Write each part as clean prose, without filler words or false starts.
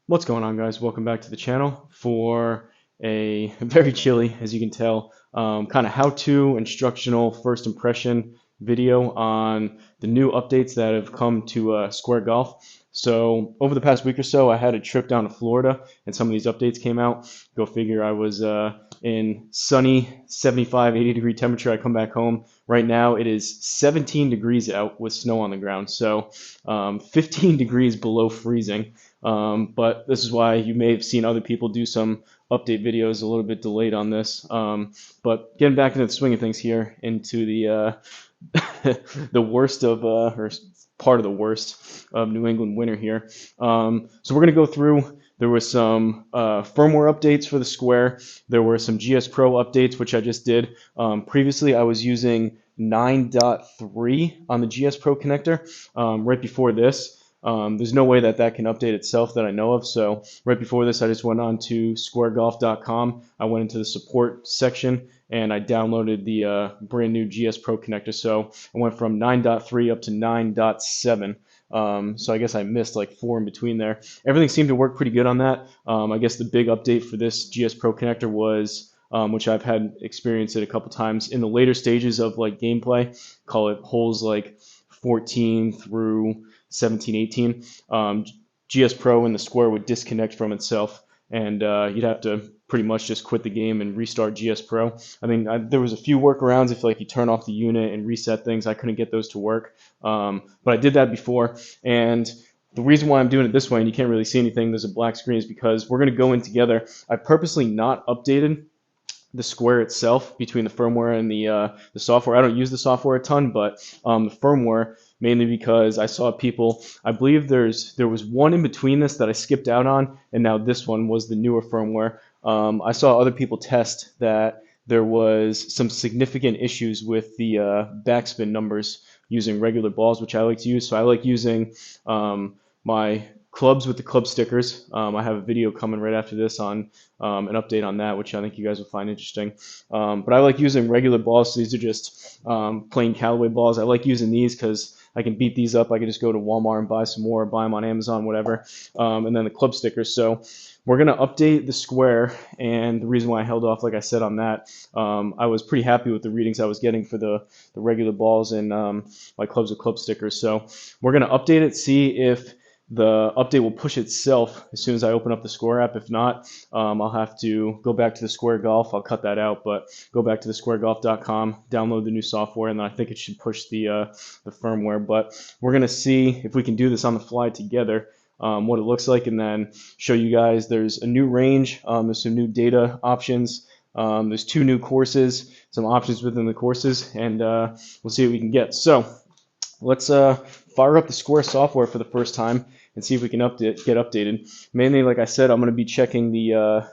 What's going on, guys? Welcome back to the channel for a very chilly, as you can tell, kind of how-to instructional first impression video on the new updates that have come to Square Golf. So over the past week or so, I had a trip down to Florida, and some of these updates came out. Go figure, I was in sunny 75, 80 degree temperature. I come back home. Right now, it is 17 degrees out with snow on the ground, so 15 degrees below freezing. But this is why you may have seen other people do some update videos a little bit delayed on this. But getting back into the swing of things here, into the the worst of, or part of the worst of New England winter here. So we're going to go through. There were some firmware updates for the Square. There were some GS Pro updates, which I just did. Previously, I was using 9.3 on the GS Pro connector. Right before this, there's no way that can update itself that I know of. So right before this, I just went on to squaregolf.com. I went into the support section and I downloaded the brand new GS Pro connector. So I went from 9.3 up to 9.7. So I guess I missed like 4 in between there. Everything seemed to work pretty good on that. I guess the big update for this GS Pro connector was, which I've had experienced it a couple times in the later stages of like gameplay, call it holes like 14 through 17, 18, GS Pro and the Square would disconnect from itself, and you'd have to pretty much just quit the game and restart GS Pro. I mean, there was a few workarounds. If like you turn off the unit and reset things, I couldn't get those to work, but I did that before. And the reason why I'm doing it this way, and you can't really see anything, there's a black screen, is because we're going to go in together. I purposely not updated the Square itself between the firmware and the software. I don't use the software a ton, but the firmware, mainly because I saw people, I believe there was one in between this that I skipped out on, and now this one was the newer firmware. I saw other people test that there was some significant issues with the backspin numbers using regular balls, which I like to use. So I like using my clubs with the club stickers. I have a video coming right after this on an update on that, which I think you guys will find interesting. But I like using regular balls. So these are just plain Callaway balls. I like using these because I can beat these up. I can just go to Walmart and buy some more, buy them on Amazon, whatever. And then the club stickers. So we're going to update the Square, and the reason why I held off, like I said, on that, I was pretty happy with the readings I was getting for the regular balls and my clubs with club stickers. So we're going to update it, see if the update will push itself as soon as I open up the Square app. If not, I'll have to go back to the Square Golf. I'll cut that out, but go back to the squaregolf.com, download the new software, and then I think it should push the firmware. But we're going to see if we can do this on the fly together, what it looks like, and then show you guys there's a new range, there's some new data options, there's 2 new courses, some options within the courses, and we'll see what we can get. So let's fire up the Square software for the first time and see if we can get updated. Mainly, like I said, I'm going to be checking the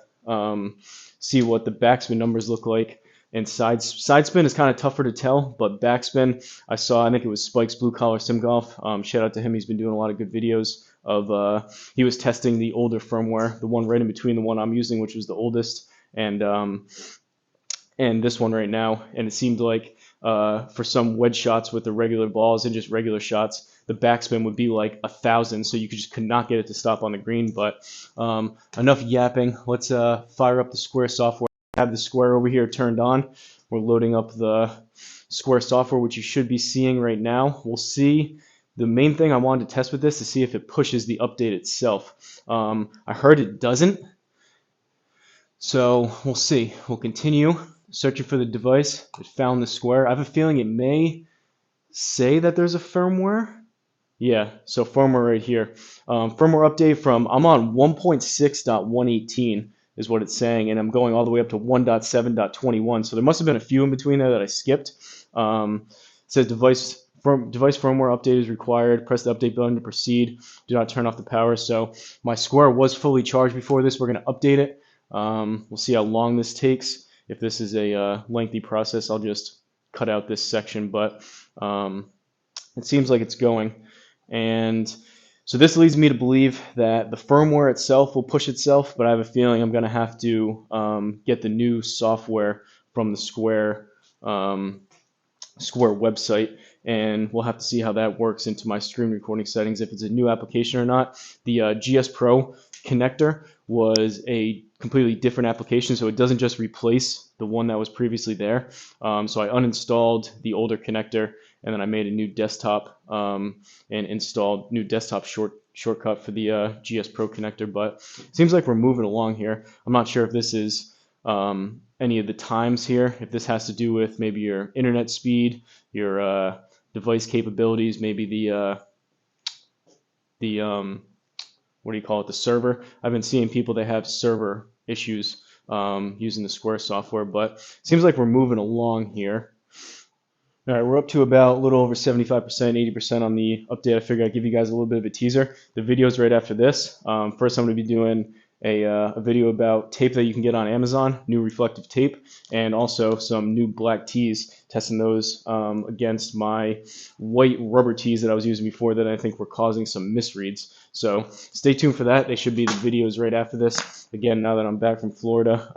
see what the backspin numbers look like. And side spin is kind of tougher to tell, but backspin, I think it was Spike's Blue Collar Sim Golf. Shout out to him. He's been doing a lot of good videos of, he was testing the older firmware, the one right in between the one I'm using, which was the oldest, and this one right now. And it seemed like for some wedge shots with the regular balls and just regular shots, the backspin would be like 1,000, so you could not get it to stop on the green. But enough yapping. Let's fire up the Square software. I have the Square over here turned on. We're loading up the Square software, which you should be seeing right now. We'll see. The main thing I wanted to test with this is see if it pushes the update itself. I heard it doesn't, so we'll see. We'll continue searching for the device. It found the Square. I have a feeling it may say that there's a firmware. Yeah, so firmware right here. Firmware update from, I'm on 1.6.118 is what it's saying, and I'm going all the way up to 1.7.21. So there must have been a few in between there that I skipped. It says device firmware update is required. Press the update button to proceed. Do not turn off the power. So my Square was fully charged before this. We're going to update it. We'll see how long this takes. If this is a lengthy process, I'll just cut out this section, but it seems like it's going. And so this leads me to believe that the firmware itself will push itself, but I have a feeling I'm going to have to get the new software from the Square website, and we'll have to see how that works into my screen recording settings, if it's a new application or not. The GS Pro connector was a completely different application, so it doesn't just replace the one that was previously there. So I uninstalled the older connector, and then I made a new desktop and installed new desktop shortcut for the GS Pro connector. But it seems like we're moving along here. I'm not sure if this is any of the times here, if this has to do with maybe your internet speed, your device capabilities, maybe the what do you call it, the server. I've been seeing people that have server issues using the Square software, but it seems like we're moving along here. All right, we're up to about a little over 75%, 80% on the update. I figured I'd give you guys a little bit of a teaser. The video's right after this. First, I'm going to be doing a video about tape that you can get on Amazon, new reflective tape, and also some new black tees, testing those against my white rubber tees that I was using before that I think were causing some misreads. So stay tuned for that. They should be the videos right after this. Again, now that I'm back from Florida,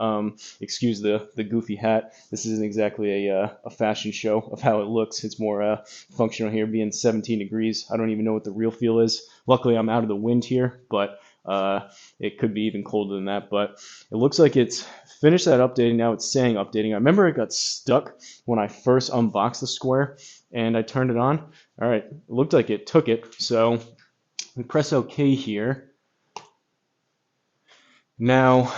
excuse the goofy hat. This isn't exactly a fashion show of how it looks. It's more functional here, being 17 degrees. I don't even know what the real feel is. Luckily, I'm out of the wind here, but it could be even colder than that. But it looks like it's finished that updating. Now it's saying updating. I remember it got stuck when I first unboxed the Square and I turned it on. All right, it looked like it took it. So we press OK here. Now,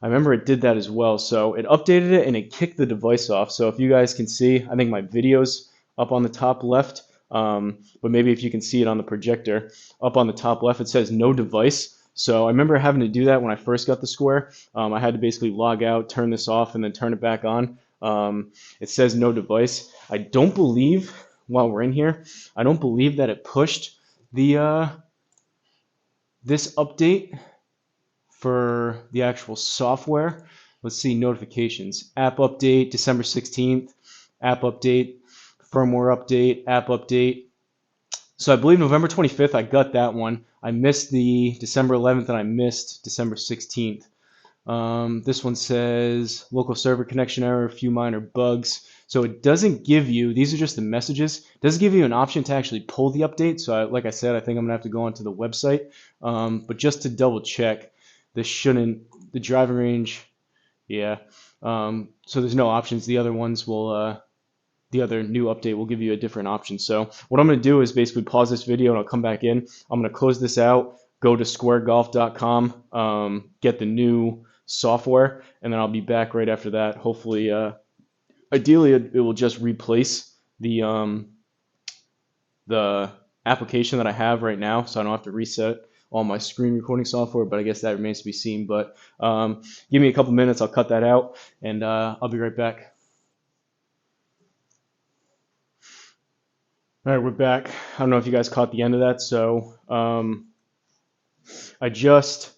I remember it did that as well. So it updated it and it kicked the device off. So if you guys can see, I think my video's up on the top left. But maybe if you can see it on the projector, up on the top left, it says no device. So I remember having to do that when I first got the Square. I had to basically log out, turn this off, and then turn it back on. It says no device. I don't believe, while we're in here, I don't believe that it pushed the this update for the actual software. Let's see, notifications. App update, December 16th. App update, firmware update, app update. So I believe November 25th, I got that one. I missed the December 11th, and I missed December 16th. This one says local server connection error, a few minor bugs. So it doesn't give you, these are just the messages, it doesn't give you an option to actually pull the update. So like I said, I think I'm going to have to go onto the website. But just to double check, this shouldn't, the driving range, yeah. So there's no options. The other ones will, the other new update will give you a different option. So what I'm going to do is basically pause this video and I'll come back in. I'm going to close this out, go to squaregolf.com, get the new software, and then I'll be back right after that. Hopefully, ideally, it will just replace the application that I have right now, so I don't have to reset all my screen recording software, but I guess that remains to be seen. But give me a couple minutes, I'll cut that out, and I'll be right back. All right, we're back. I don't know if you guys caught the end of that. So I just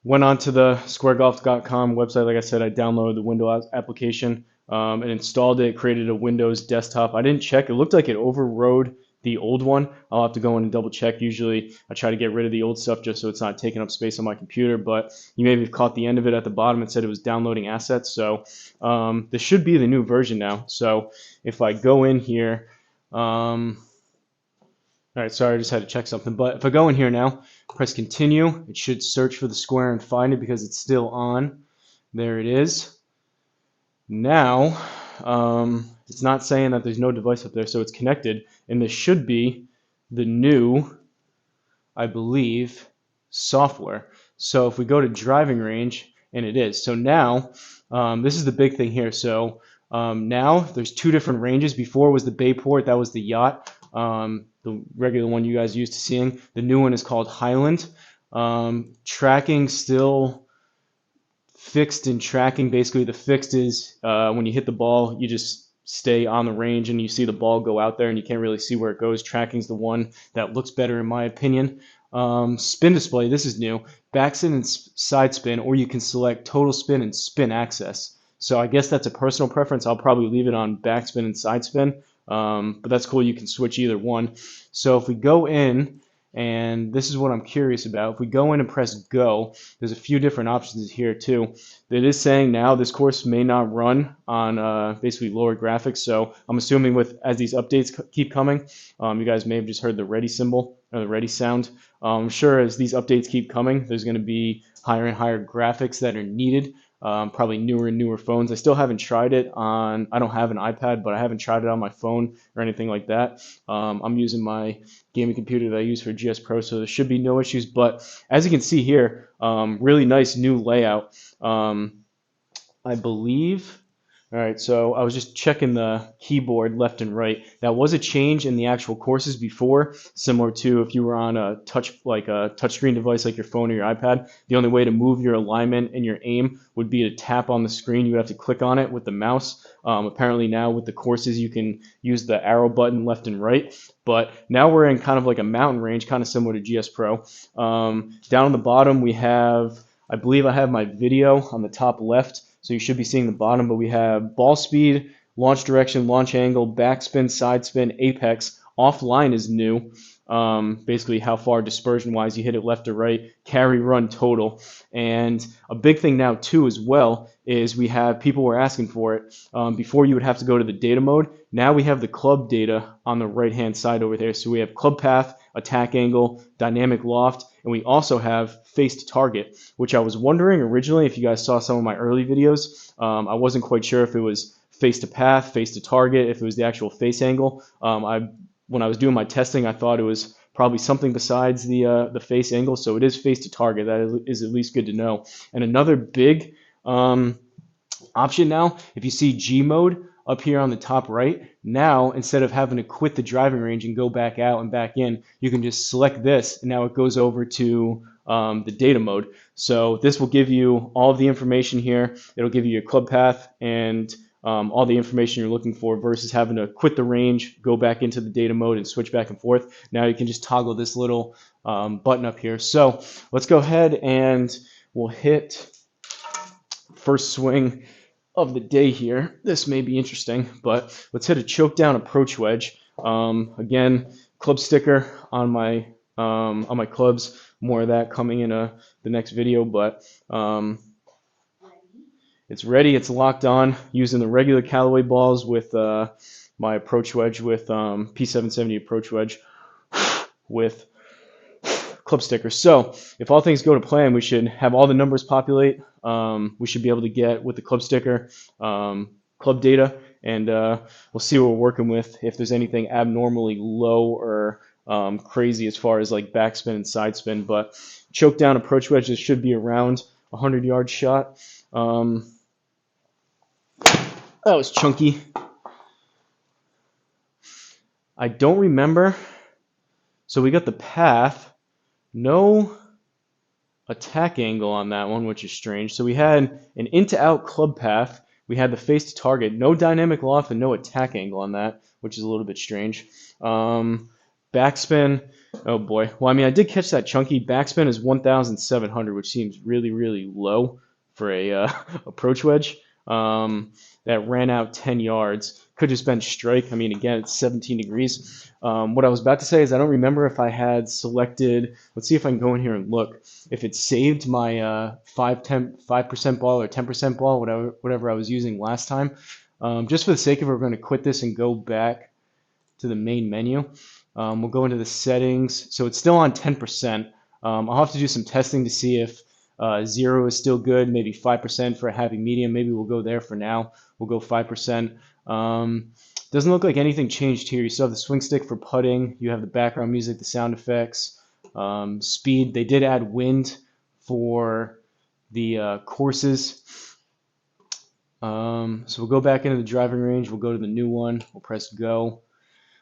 went onto the squaregolf.com website. Like I said, I downloaded the Windows application and installed it, created a Windows desktop. I didn't check. It looked like it overrode the old one. I'll have to go in and double check. Usually I try to get rid of the old stuff just so it's not taking up space on my computer, but you maybe have caught the end of it at the bottom. It said it was downloading assets. So this should be the new version now. So if I go in here, all right, sorry, I just had to check something. But if I go in here now, press continue, it should search for the Square and find it because it's still on. There it is. Now, it's not saying that there's no device up there, so it's connected. And this should be the new, I believe, software. So if we go to driving range, and it is. So now, this is the big thing here. So now there's two different ranges. Before was the Bayport, that was the yacht. The regular one you guys used to seeing. The new one is called Highland. Tracking still fixed in tracking. Basically, the fixed is when you hit the ball, you just stay on the range and you see the ball go out there and you can't really see where it goes. Tracking's the one that looks better in my opinion. Spin display, this is new. Backspin and side spin, or you can select total spin and spin access. So I guess that's a personal preference. I'll probably leave it on backspin and side spin. But that's cool, you can switch either one. So if we go in, and this is what I'm curious about, if we go in and press go, there's a few different options here too. It is saying now this course may not run on basically lower graphics, so I'm assuming with as these updates keep coming, you guys may have just heard the ready symbol. or the ready sound. I'm sure as these updates keep coming, there's going to be higher and higher graphics that are needed. Probably newer and newer phones. I still haven't tried it on, I don't have an iPad, but I haven't tried it on my phone or anything like that. I'm using my gaming computer that I use for GS Pro, so there should be no issues. But as you can see here, really nice new layout. I believe. All right, so I was just checking the keyboard left and right. That was a change in the actual courses before, similar to if you were on a touchscreen device like your phone or your iPad. The only way to move your alignment and your aim would be to tap on the screen. You would have to click on it with the mouse. Apparently now with the courses you can use the arrow button left and right. But now we're in kind of like a mountain range, kind of similar to GS Pro. Down on the bottom we have, I believe I have my video on the top left. So you should be seeing the bottom, but we have ball speed, launch direction, launch angle, backspin, side spin, apex. Offline is new. Basically how far dispersion-wise you hit it left or right, carry, run, total. And a big thing now too as well is we have, people were asking for it. Before you would have to go to the data mode. Now we have the club data on the right-hand side over there. So we have club path, attack angle, dynamic loft, and we also have face to target, which I was wondering originally if you guys saw some of my early videos. I wasn't quite sure if it was face to path, face to target, if it was the actual face angle. When I was doing my testing, I thought it was probably something besides the face angle, so it is face to target. That is at least good to know. And another big option now, if you see G mode up here on the top right, now instead of having to quit the driving range and go back out and back in, you can just select this, and now it goes over to the data mode. So this will give you all of the information here. It'll give you your club path and all the information you're looking for versus having to quit the range, go back into the data mode and switch back and forth. Now you can just toggle this little button up here. So let's go ahead and we'll hit first swing of the day here. This may be interesting, but let's hit a choke down approach wedge. Again, club sticker on my clubs. More of that coming in the next video, but it's ready. It's locked on using the regular Callaway balls with my approach wedge with P770 approach wedge with club sticker. So if all things go to plan, we should have all the numbers populate. We should be able to get with the club sticker club data, and we'll see what we're working with. If there's anything abnormally low or crazy as far as like backspin and side spin, but choke down approach wedges should be around 100-yard shot. That was chunky. I don't remember. So we got the path. No attack angle on that one, which is strange. So we had an in to out club path. We had the face to target. No dynamic loft and no attack angle on that, which is a little bit strange. Backspin. Oh boy. Well, I mean, I did catch that chunky. Backspin is 1,700, which seems really, really low for a approach wedge. That ran out 10 yards. Could just been strike. I mean, again, it's 17 degrees. What I was about to say is I don't remember if I had selected, let's see if I can go in here and look, if it saved my 5% ball or 10% ball, whatever I was using last time. Just for the sake of it, we're going to quit this and go back to the main menu. We'll go into the settings. So it's still on 10%. I'll have to do some testing to see if 0 is still good, maybe 5% for a happy medium. Maybe we'll go there for now. We'll go 5%. Doesn't look like anything changed here. You still have the swing stick for putting. You have the background music, the sound effects, speed. They did add wind for the courses. So we'll go back into the driving range. We'll go to the new one. We'll press go.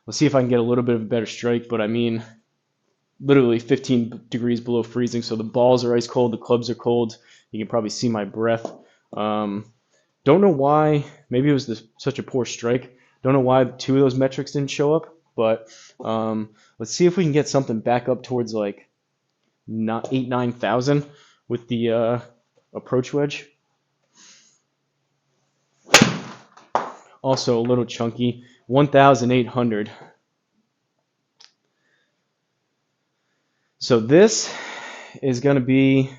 We'll see if I can get a little bit of a better strike, but I mean, literally 15 degrees below freezing, so the balls are ice cold, the clubs are cold. You can probably see my breath. Don't know why. Maybe it was such a poor strike. Don't know why 2 of those metrics didn't show up, but let's see if we can get something back up towards like 9,000 with the approach wedge. Also a little chunky, 1,800. So this is going to be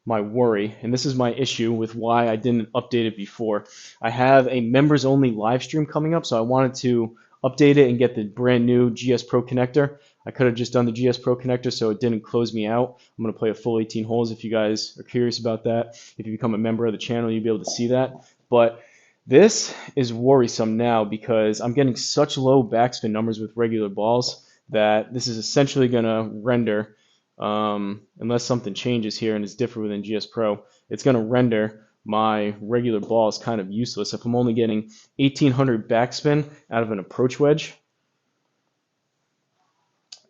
my worry, and this is my issue with why I didn't update it before. I have a members only live stream coming up, so I wanted to update it and get the brand new GS Pro connector. I could have just done the GS Pro connector so it didn't close me out. I'm going to play a full 18 holes if you guys are curious about that. If you become a member of the channel, you'll be able to see that. But this is worrisome now because I'm getting such low backspin numbers with regular balls that this is essentially going to render, unless something changes here and it's different within GS Pro, it's going to render my regular balls kind of useless. If I'm only getting 1800 backspin out of an approach wedge,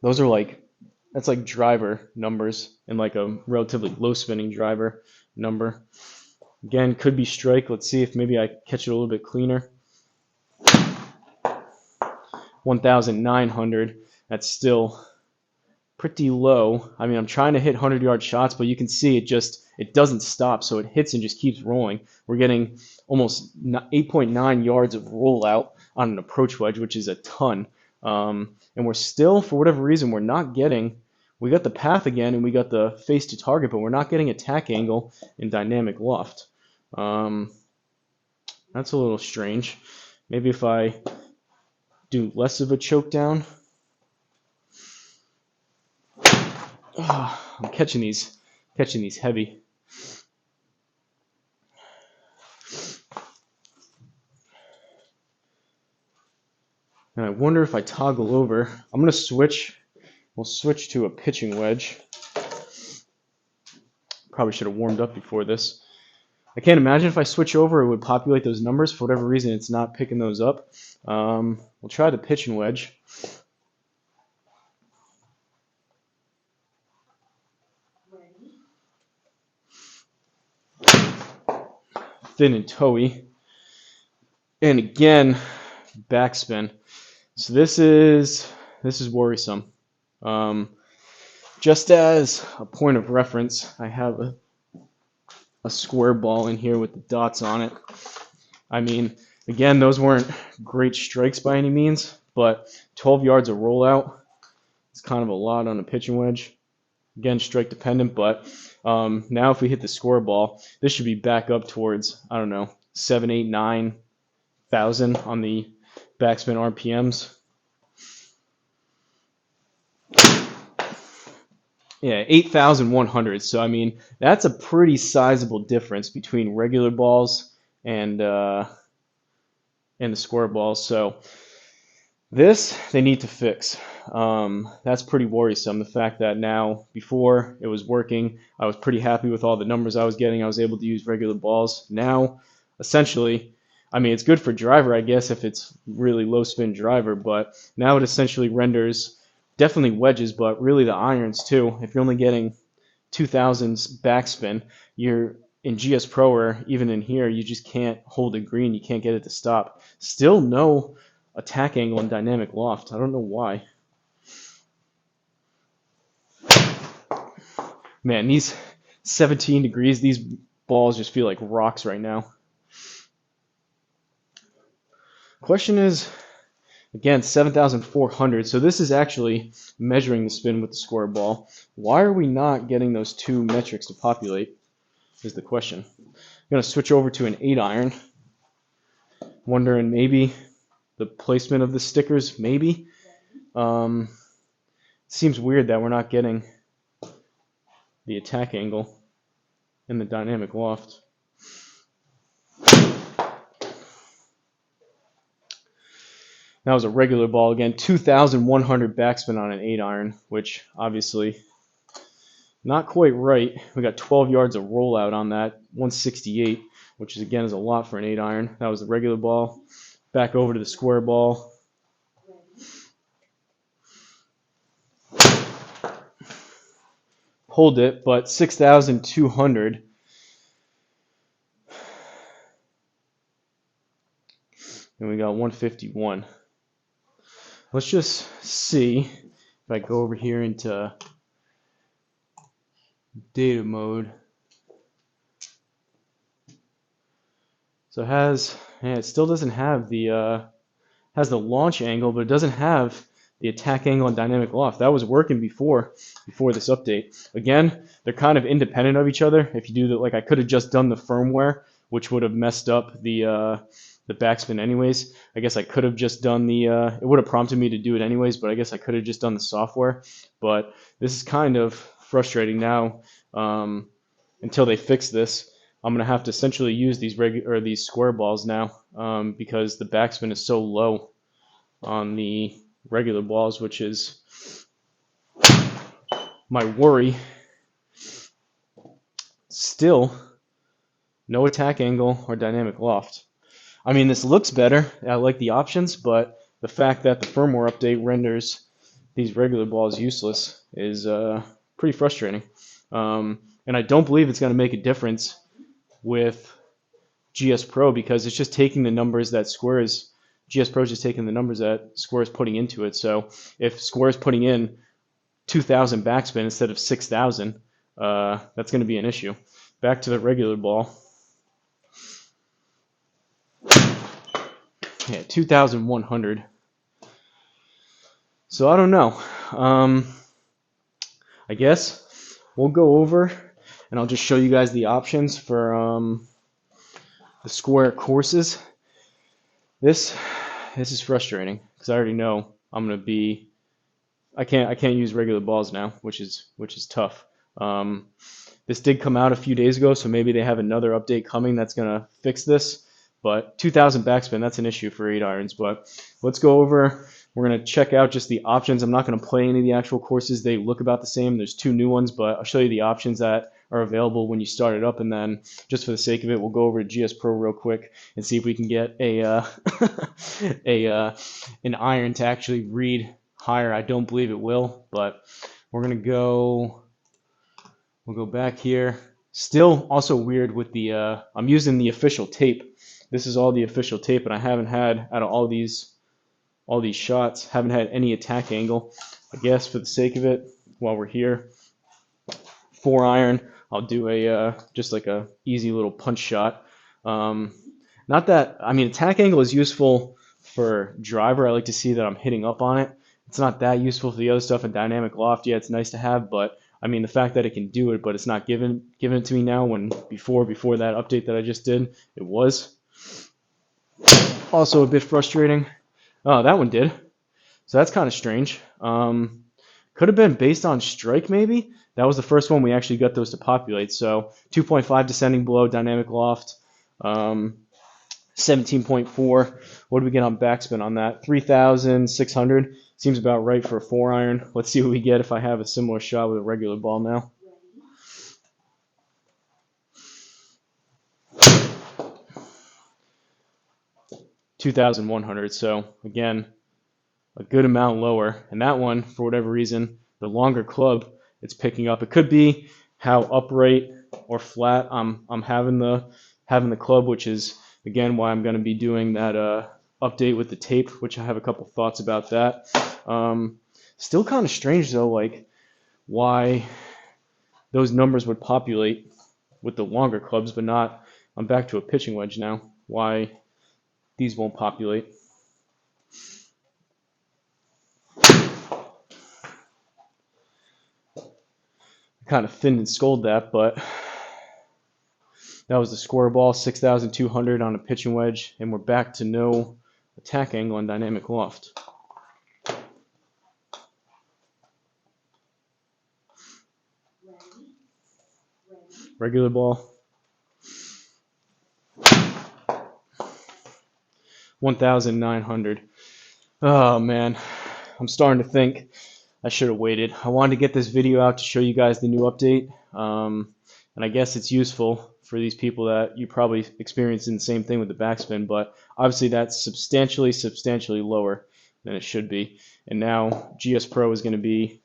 those are like, that's like driver numbers and like a relatively low spinning driver number. Again, could be strike. Let's see if maybe I catch it a little bit cleaner. 1,900. That's still pretty low. I mean, I'm trying to hit 100-yard shots, but you can see it doesn't stop, so it hits and just keeps rolling. We're getting almost 8.9 yards of rollout on an approach wedge, which is a ton. And we're still, for whatever reason, we're not getting. We got the path again, and we got the face to target, but we're not getting attack angle in dynamic loft. That's a little strange. Maybe if I do less of a choke down. I'm catching these heavy. And I wonder if I toggle over. I'm going to switch. We'll switch to a pitching wedge. Probably should have warmed up before this. I can't imagine if I switch over it would populate those numbers. For whatever reason, it's not picking those up. We'll try the pitching wedge. Thin and toey. And again, backspin. So this is worrisome. Just as a point of reference, I have a square ball in here with the dots on it. I mean, again, those weren't great strikes by any means, but 12 yards of rollout is kind of a lot on a pitching wedge. Again, strike dependent, but now if we hit the square ball, this should be back up towards, I don't know, 7, 8, 9,000 on the backspin RPMs. Yeah, 8,100. So I mean, that's a pretty sizable difference between regular balls and the square balls. So this they need to fix. That's pretty worrisome. The fact that now, before it was working, I was pretty happy with all the numbers I was getting. I was able to use regular balls. Now, essentially, I mean, it's good for driver, I guess, if it's really low spin driver, but now it essentially renders definitely wedges, but really the irons too. If you're only getting 2,000s backspin, you're in GS Pro or even in here, you just can't hold it green. You can't get it to stop. Still no attack angle in dynamic loft. I don't know why. Man, these 17 degrees, these balls just feel like rocks right now. Question is, again, 7,400. So this is actually measuring the spin with the square ball. Why are we not getting those two metrics to populate is the question. I'm going to switch over to an 8-iron. Wondering maybe the placement of the stickers, maybe. Seems weird that we're not getting the attack angle in the dynamic loft. That was a regular ball again, 2,100 backspin on an 8-iron, which obviously not quite right. We got 12 yards of rollout on that, 168, which is again is a lot for an 8-iron. That was the regular ball. Back over to the square ball. Pulled it, but 6,200. And we got 151. Let's just see if I go over here into data mode. So it still doesn't have the has the launch angle, but it doesn't have the attack angle and dynamic loft. That was working before this update. Again, they're kind of independent of each other. If you do that, like I could have just done the firmware, which would have messed up the the backspin anyways. I guess I could have just done the, it would have prompted me to do it anyways, but I guess I could have just done the software. But this is kind of frustrating now. Until they fix this, I'm going to have to essentially use these square balls now, because the backspin is so low on the regular balls, which is my worry. Still, no attack angle or dynamic loft. I mean, this looks better. I like the options, but the fact that the firmware update renders these regular balls useless is pretty frustrating. And I don't believe it's going to make a difference with GS Pro, because it's just taking the numbers that GS Pro is just taking the numbers that Square is putting into it. So if Square is putting in 2,000 backspin instead of 6,000, that's going to be an issue. Back to the regular ball. Yeah, 2,100. So I don't know. I guess we'll go over and I'll just show you guys the options for the Square courses. This is frustrating because I already know I'm gonna be. I can't use regular balls now, which is tough. This did come out a few days ago, so maybe they have another update coming that's gonna fix this. But 2,000 backspin, that's an issue for 8 irons. But let's go over. We're going to check out just the options. I'm not going to play any of the actual courses. They look about the same. There's 2 new ones, but I'll show you the options that are available when you start it up. And then just for the sake of it, we'll go over to GS Pro real quick and see if we can get a an iron to actually read higher. I don't believe it will, but we're going to go. We'll go back here. Still also weird with the, I'm using the official tape. This is all the official tape, and I haven't had, out of all these shots, haven't had any attack angle. I guess for the sake of it, while we're here, 4 iron, I'll do a just like a easy little punch shot. Not that, I mean, attack angle is useful for driver. I like to see that I'm hitting up on it. It's not that useful for the other stuff. And dynamic loft, yeah, it's nice to have, but I mean, the fact that it can do it, but it's not given it to me now, when before that update that I just did, it was. Also a bit frustrating. Oh, that one did. So that's kind of strange. Could have been based on strike, maybe. That was the first one we actually got those to populate. So 2.5 descending below dynamic loft. 17.4. What do we get on backspin on that? 3,600. Seems about right for a 4 iron. Let's see what we get if I have a similar shot with a regular ball now. $2,100. So again, a good amount lower. And that one, for whatever reason, the longer club, it's picking up. It could be how upright or flat I'm having the club, which is again why I'm going to be doing that update with the tape, which I have a couple thoughts about that. Still kind of strange though, like why those numbers would populate with the longer clubs, but not. I'm back to a pitching wedge now. Why these won't populate? Kind of thinned and scolded that, but that was the square ball, 6,200 on a pitching wedge, and we're back to no attack angle and dynamic loft. Regular ball. 1,900. Oh man, I'm starting to think I should have waited. I wanted to get this video out to show you guys the new update, and I guess it's useful for these people that you probably experiencing the same thing with the backspin, but obviously that's substantially lower than it should be. And now GS Pro is going to be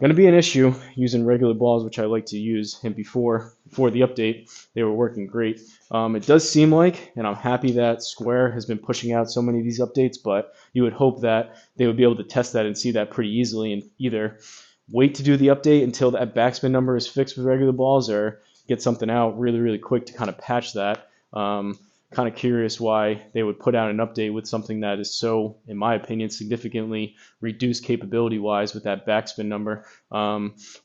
an issue using regular balls, which I like to use. And before the update, they were working great. It does seem like, and I'm happy that Square has been pushing out so many of these updates, but you would hope that they would be able to test that and see that pretty easily, and either wait to do the update until that backspin number is fixed with regular balls, or get something out really quick to kind of patch that. kind of curious why they would put out an update with something that is so, in my opinion, significantly reduced capability-wise with that backspin number.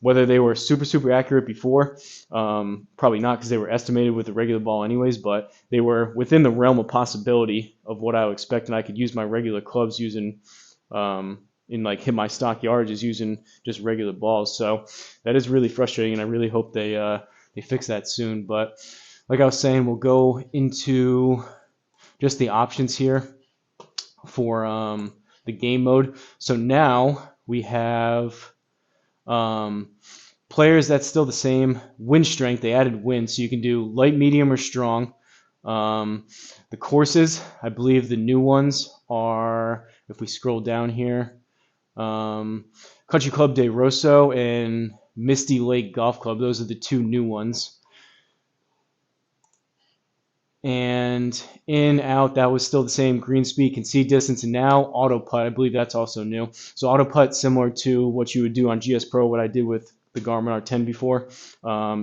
Whether they were super accurate before, probably not, because they were estimated with the regular ball anyways, but they were within the realm of possibility of what I would expect, and I could use my regular clubs using hit my stock yardages using just regular balls. So that is really frustrating, and I really hope they fix that soon. But like I was saying, we'll go into just the options here for the game mode. So now we have players that's still the same. Wind strength, they added wind, so you can do light, medium, or strong. The courses, I believe the new ones are, if we scroll down here, Country Club de Rosso and Misty Lake Golf Club. Those are the two new ones. And in, out, that was still the same. Green speed, concede distance, and now auto putt. I believe that's also new. So auto putt, similar to what you would do on GS Pro, what I did with the Garmin R10 before.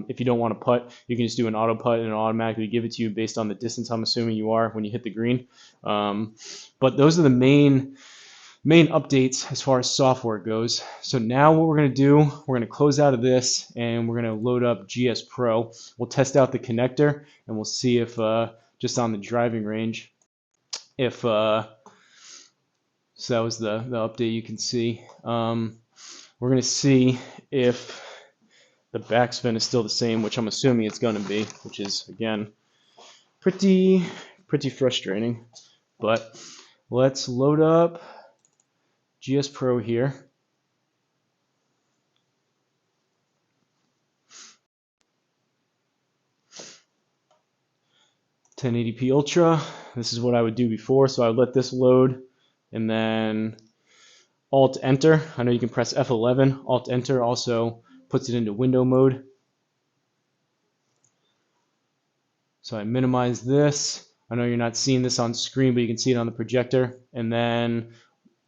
If you don't want to putt, you can just do an auto putt and it'll automatically give it to you based on the distance I'm assuming you are when you hit the green. But those are the main updates as far as software goes. So now what we're going to do, we're going to close out of this and we're going to load up GS Pro. We'll test out the connector and we'll see if just on the driving range, if so that was the update you can see. We're going to see if the backspin is still the same, which I'm assuming it's going to be, which is again pretty frustrating. But let's load up GS Pro here. $1080p Ultra. This is what I would do before, so I would let this load and then Alt Enter. I know you can press F11. Alt Enter also puts it into window mode. So I minimize this. I know you're not seeing this on screen, but you can see it on the projector. And then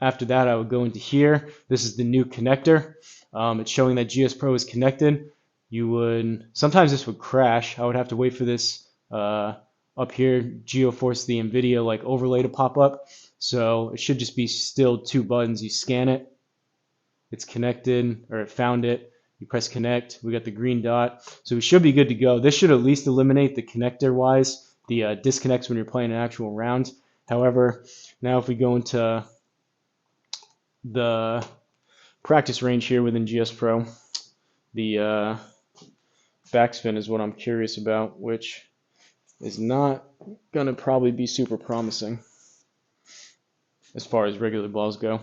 after that, I would go into here. This is the new connector. It's showing that GS Pro is connected. Sometimes this would crash. I would have to wait for this up here, GeoForce the NVIDIA like overlay to pop up. So it should just be still two buttons. You scan it, it's connected, or it found it. You press connect, we got the green dot. So we should be good to go. This should at least eliminate the connector wise, the disconnects when you're playing an actual round. However, now if we go into the practice range here within GS Pro, the backspin is what I'm curious about, which is not going to probably be super promising as far as regular balls go.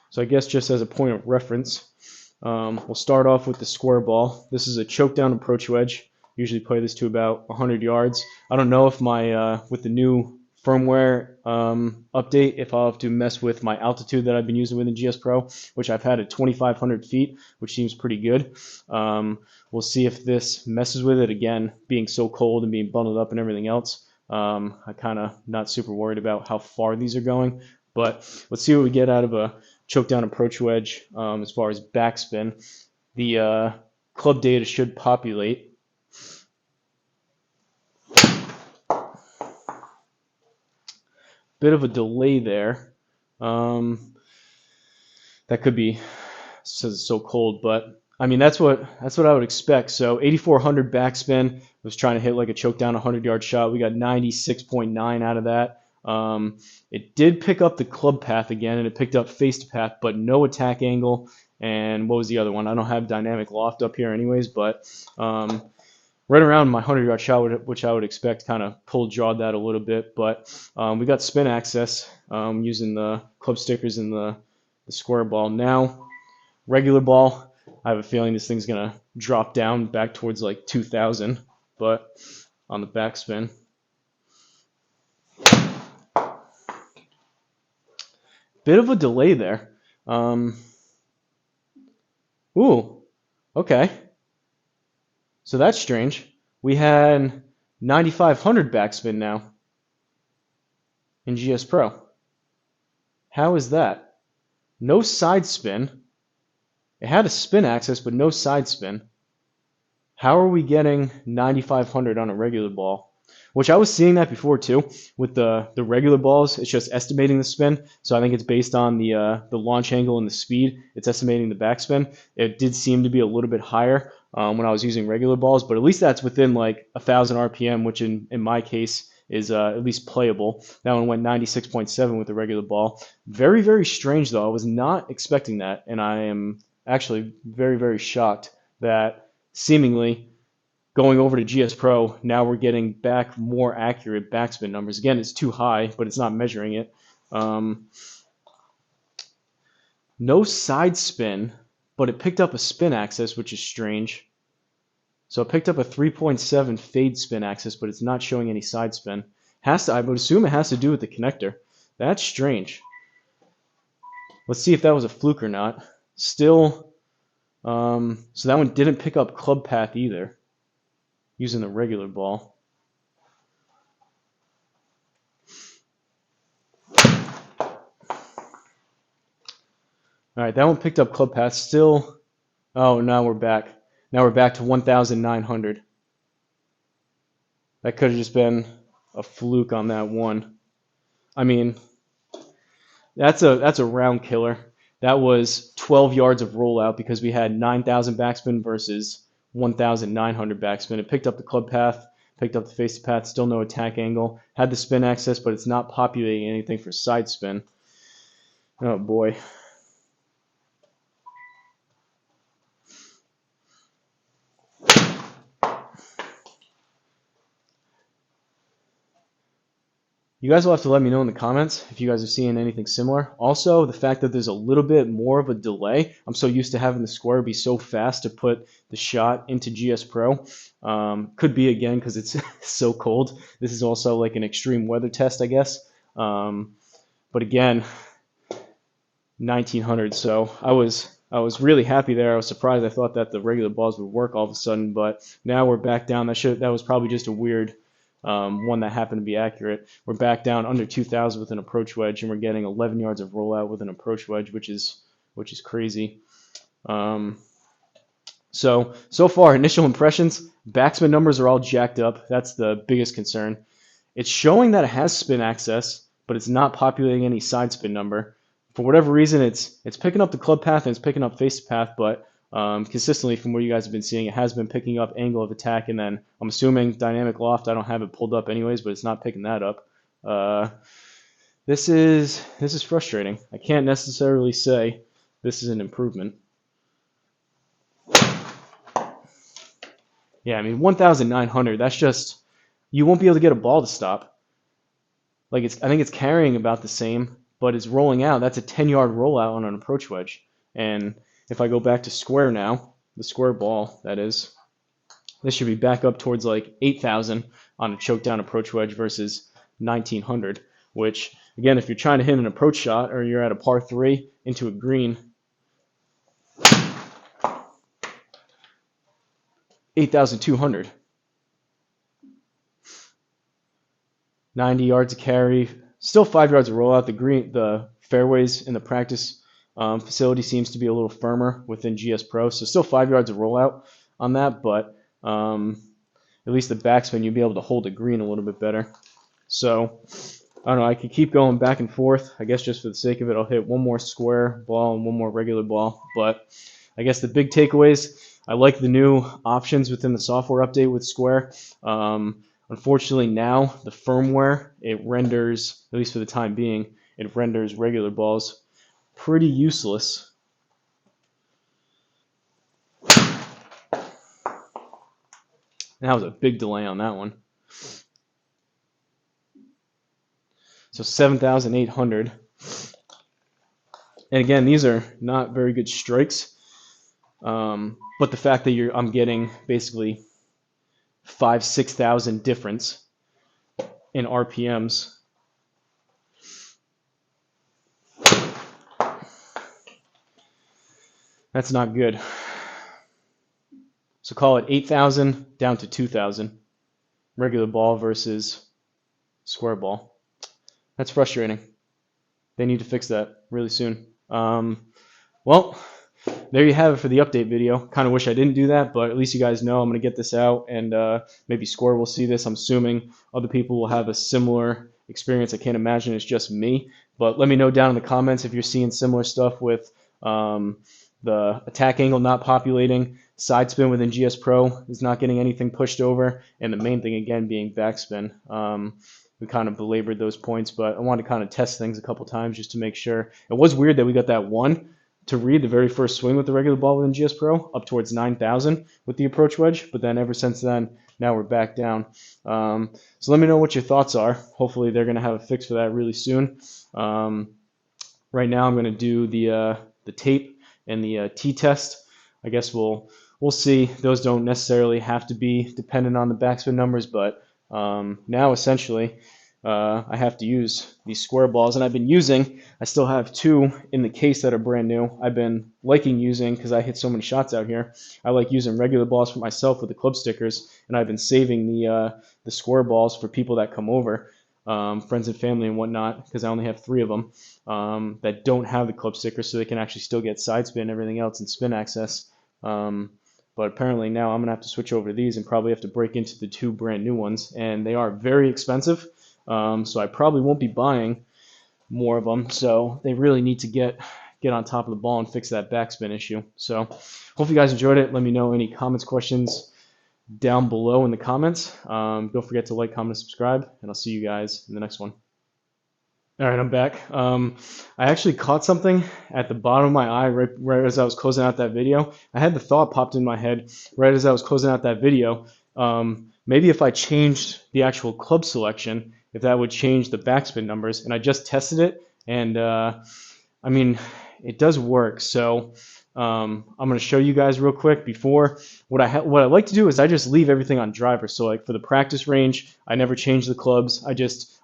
So I guess just as a point of reference, we'll start off with the square ball. This is a choke down approach wedge. Usually play this to about 100 yards. I don't know if my with the new firmware update, if I'll have to mess with my altitude that I've been using within GS Pro, which I've had at 2,500 feet, which seems pretty good. We'll see if this messes with it. Again, being so cold and being bundled up and everything else, I'm kind of not super worried about how far these are going. But let's see what we get out of a choke down approach wedge as far as backspin. The club data should populate. Bit of a delay there. That could be because it's so cold, but I mean that's what I would expect. So 8,400 backspin. Was trying to hit like a choke down 100-yard shot. We got 96.9 out of that. It did pick up the club path again, and it picked up face to path, but no attack angle. And what was the other one? I don't have dynamic loft up here anyways, but right around my 100-yard shot, which I would expect, kind of pull jawed that a little bit. But we got spin access using the club stickers and the square ball. Now, regular ball, I have a feeling this thing's going to drop down back towards like 2,000, but on the backspin. Bit of a delay there. Ooh, okay. So that's strange. We had 9,500 backspin now in GS Pro. How is that? No side spin. It had a spin axis, but no side spin. How are we getting 9,500 on a regular ball? Which I was seeing that before too with the regular balls. It's just estimating the spin, so I think it's based on the launch angle and the speed. It's estimating the backspin. It did seem to be a little bit higher when I was using regular balls, but at least that's within like 1,000 RPM, which in my case is at least playable. That one went 96.7 with the regular ball. Very, very strange though. I was not expecting that, and I am actually very, very shocked that seemingly going over to GS Pro, now we're getting back more accurate backspin numbers. Again, it's too high, but it's not measuring it. No side spin, but it picked up a spin axis, which is strange. So it picked up a 3.7 fade spin axis, but it's not showing any side spin. I would assume it has to do with the connector. That's strange. Let's see if that was a fluke or not. Still, so that one didn't pick up club path either, using the regular ball. All right, that one picked up club path. Still, oh, now we're back. Now we're back to 1,900. That could have just been a fluke on that one. I mean, that's a round killer. That was 12 yards of rollout because we had 9,000 backspin versus 1,900 backspin. It picked up the club path, picked up the face to path, still no attack angle. Had the spin axis, but it's not populating anything for side spin. Oh boy. You guys will have to let me know in the comments if you guys are seeing anything similar. Also, the fact that there's a little bit more of a delay. I'm so used to having the square be so fast to put the shot into GS Pro. Could be, again, because it's so cold. This is also like an extreme weather test, I guess. But again, 1900. So I was really happy there. I was surprised. I thought that the regular balls would work all of a sudden, but now we're back down. That was probably just a weird one that happened to be accurate. We're back down under 2,000 with an approach wedge, and we're getting 11 yards of rollout with an approach wedge, which is crazy. So far, initial impressions, backspin numbers are all jacked up. That's the biggest concern. It's showing that it has spin access, but it's not populating any side spin number. For whatever reason, it's picking up the club path and it's picking up face path, but consistently from what you guys have been seeing, it has been picking up angle of attack, and then I'm assuming dynamic loft. I don't have it pulled up anyways, but it's not picking that up. This is frustrating. I can't necessarily say this is an improvement. Yeah, I mean 1,900. That's just, you won't be able to get a ball to stop. Like I think it's carrying about the same, but it's rolling out. That's a 10-yard rollout on an approach wedge. And if I go back to square now, the square ball, that is, this should be back up towards like 8,000 on a choke down approach wedge versus 1,900, which, again, if you're trying to hit an approach shot or you're at a par 3 into a green, 8,200. 90 yards of carry, still 5 yards of rollout. The fairways in the practice facility seems to be a little firmer within GS Pro, so still 5 yards of rollout on that, but at least the backspin, you'll be able to hold the green a little bit better. So I don't know, I could keep going back and forth. I guess just for the sake of it, I'll hit one more square ball and one more regular ball. But I guess the big takeaways, I like the new options within the software update with Square. Unfortunately now, the firmware, it renders, at least for the time being, it renders regular balls pretty useless. And that was a big delay on that one. So 7,800. And again, these are not very good strikes. But the fact that I'm getting basically 5,000-6,000 difference in RPMs. That's not good. So call it 8,000 down to 2,000. Regular ball versus square ball. That's frustrating. They need to fix that really soon. Well, there you have it for the update video. Kind of wish I didn't do that, but at least you guys know I'm going to get this out, and maybe Square will see this. I'm assuming other people will have a similar experience. I can't imagine it's just me, but let me know down in the comments if you're seeing similar stuff with the attack angle not populating, side spin within GS Pro is not getting anything pushed over, and the main thing again being backspin. We kind of belabored those points, but I wanted to kind of test things a couple times just to make sure. It was weird that we got that one to read the very first swing with the regular ball within GS Pro up towards 9,000 with the approach wedge, but then ever since then, now we're back down. So let me know what your thoughts are. Hopefully they're going to have a fix for that really soon. Right now I'm going to do the tape and the T-test. I guess we'll see. Those don't necessarily have to be dependent on the backspin numbers, but now essentially I have to use these square balls, and I've been using, I still have two in the case that are brand new. I've been liking using, because I hit so many shots out here, I like using regular balls for myself with the club stickers, and I've been saving the square balls for people that come over, friends and family and whatnot, because I only have 3 of them that don't have the club stickers, so they can actually still get side spin and everything else and spin access. But apparently now I'm going to have to switch over to these and probably have to break into the 2 brand new ones, and they are very expensive. So I probably won't be buying more of them. So they really need to get on top of the ball and fix that backspin issue. So hope you guys enjoyed it. Let me know any comments, questions down below in the comments. Don't forget to like, comment, and subscribe, and I'll see you guys in the next one. All right, I'm back. I actually caught something at the bottom of my eye right as I was closing out that video. I had the thought popped in my head right as I was closing out that video. Maybe if I changed the actual club selection, if that would change the backspin numbers. And I just tested it, and I mean, it does work. So I'm going to show you guys real quick before. What I like to do is I just leave everything on driver. So like for the practice range, I never change the clubs.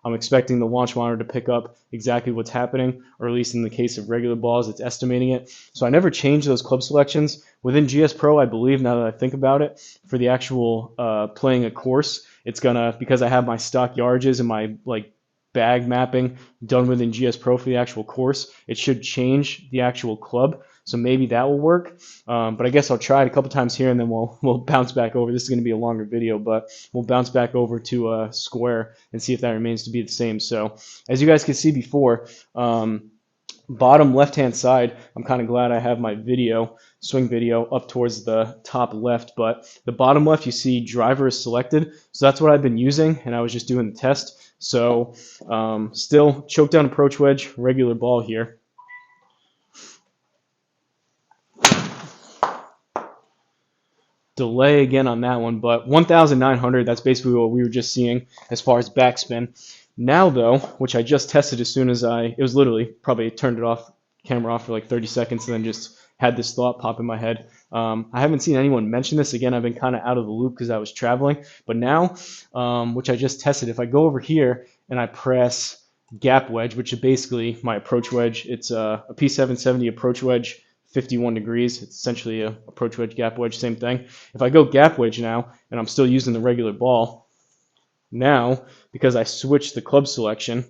I'm expecting the launch monitor to pick up exactly what's happening, or at least in the case of regular balls, it's estimating it. So I never change those club selections. Within GS Pro, I believe, now that I think about it, for the actual playing a course, it's gonna, because I have my stock yardages and my like bag mapping done within GS Pro for the actual course, it should change the actual club. So maybe that will work. But I guess I'll try it a couple times here, and then we'll bounce back over. This is going to be a longer video, but we'll bounce back over to Square and see if that remains to be the same. So as you guys can see before, bottom left-hand side, I'm kind of glad I have my video, swing video, up towards the top left, but the bottom left, you see driver is selected. So that's what I've been using, and I was just doing the test. So still choke down approach wedge, regular ball here. Delay again on that one, but 1,900, that's basically what we were just seeing as far as backspin. Now though, which I just tested as soon as it was literally, probably turned it off, camera off for like 30 seconds and then just had this thought pop in my head. I haven't seen anyone mention this. Again, I've been kind of out of the loop because I was traveling, but now, which I just tested, if I go over here and I press gap wedge, which is basically my approach wedge, it's a P770 approach wedge, 51 degrees. It's essentially a approach wedge, gap wedge, same thing. If I go gap wedge now, and I'm still using the regular ball, now, because I switched the club selection,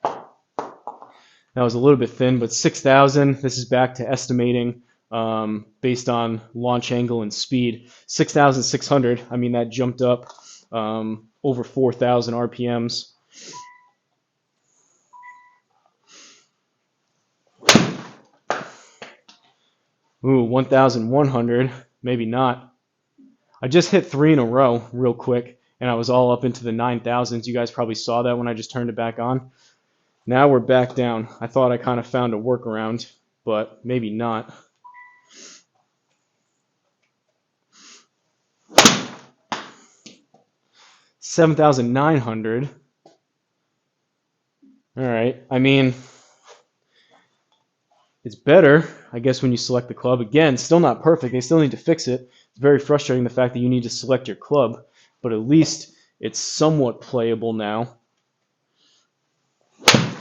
that was a little bit thin, but 6,000, this is back to estimating based on launch angle and speed. 6,600, I mean, that jumped up over 4,000 RPMs. Ooh, 1,100, maybe not. I just hit 3 in a row real quick, and I was all up into the 9,000s. You guys probably saw that when I just turned it back on. Now we're back down. I thought I kind of found a workaround, but maybe not. $7,900. All right. I mean, it's better, I guess, when you select the club. Again, still not perfect. They still need to fix it. It's very frustrating, the fact that you need to select your club, but at least it's somewhat playable now